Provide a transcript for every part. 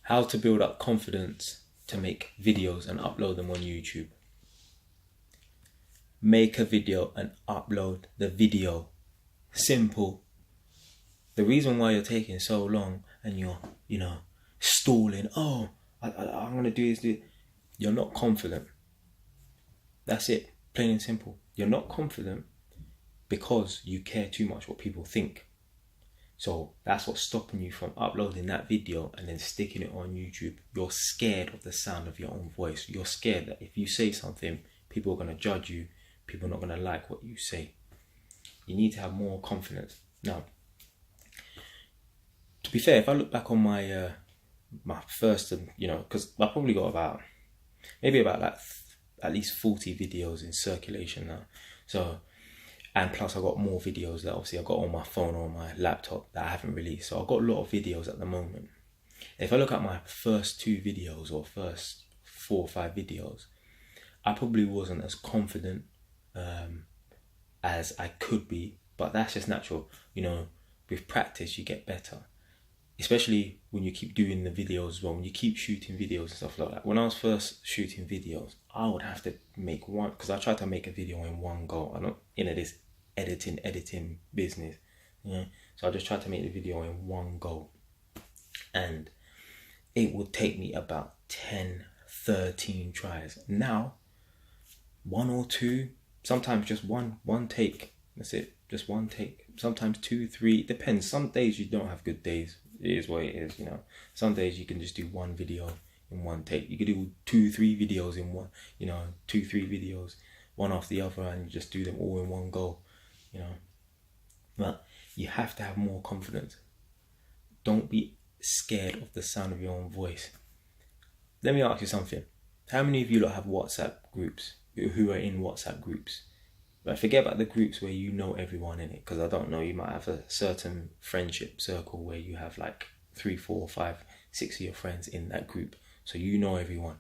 How to build up confidence to make videos and upload them on YouTube. Make a video and upload the video. Simple. The reason why you're taking so long and you're, stalling, I'm going to do this. You're not confident. That's it. Plain and simple. You're not confident because you care too much what people think. So that's what's stopping you from uploading that video and then sticking it on YouTube. You're scared of the sound of your own voice. You're scared that if you say something, people are going to judge you. People are not going to like what you say. You need to have more confidence. Now, to be fair, if I look back on my my first, because I probably got about at least 40 videos in circulation now. So, and plus I got more videos that obviously I got on my phone or my laptop that I haven't released. So I've got a lot of videos at the moment. If I look at my first 2 videos or first 4 or 5 videos, I probably wasn't as confident as I could be, but that's just natural. With practice you get better, especially when you keep doing the videos as well, when you keep shooting videos and stuff like that. When I was first shooting videos, I would have to make one, because I tried to make a video in one go. I'm not into this editing business, so I just tried to make the video in one go, and it would take me about 10, 13 tries. Now, 1 or 2, sometimes just one take. That's it, just one take. Sometimes 2, 3, it depends. Some days you don't have good days. It is what it is, Some days you can just do one video in one take. You could do 2, 3 videos in one, 2, 3 videos, one after the other, and you just do them all in one go, But you have to have more confidence. Don't be scared of the sound of your own voice. Let me ask you something. How many of you lot have WhatsApp groups? Who are in WhatsApp groups? But forget about the groups where you know everyone in it, because I don't know, you might have a certain friendship circle where you have like 3, 4, 5, 6 of your friends in that group, so you know everyone.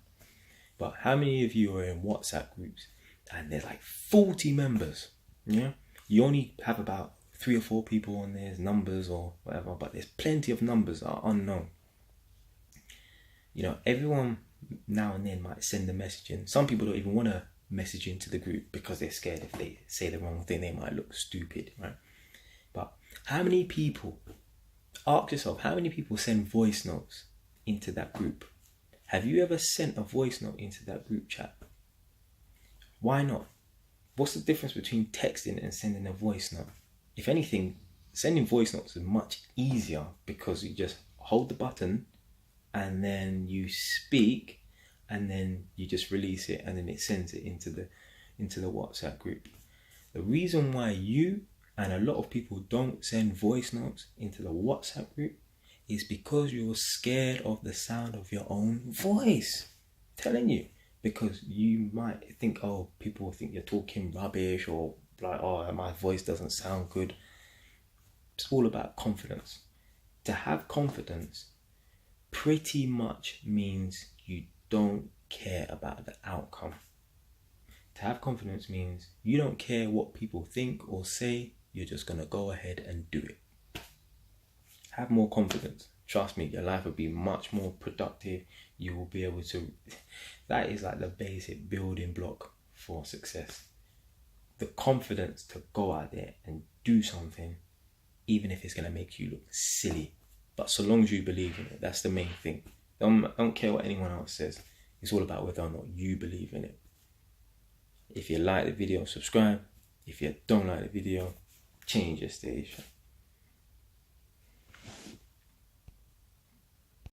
But how many of you are in WhatsApp groups and there's like 40 members? You only have about 3 or 4 people on there's numbers or whatever, but there's plenty of numbers that are unknown. Everyone now and then might send a message in. Some people don't even want to message into the group because they're scared if they say the wrong thing they might look stupid, right? But how many people, ask yourself, how many people send voice notes into that group? Have you ever sent a voice note into that group chat? Why not? What's the difference between texting and sending a voice note? If anything, sending voice notes is much easier because you just hold the button and then you speak, and then you just release it, and then it sends it into the WhatsApp group. The reason why you and a lot of people don't send voice notes into the WhatsApp group is because you're scared of the sound of your own voice. I'm telling you, because you might think, people think you're talking rubbish, or like, my voice doesn't sound good. It's all about confidence. To have confidence pretty much means you don't care about the outcome. To have confidence means you don't care what people think or say. You're just going to go ahead and do it. Have more confidence. Trust me, your life will be much more productive. You will be able to... That is like the basic building block for success. The confidence to go out there and do something, even if it's going to make you look silly. But so long as you believe in it, that's the main thing. Don't care what anyone else says. It's all about whether or not you believe in it. If you like the video, subscribe. If you don't like the video, change your station.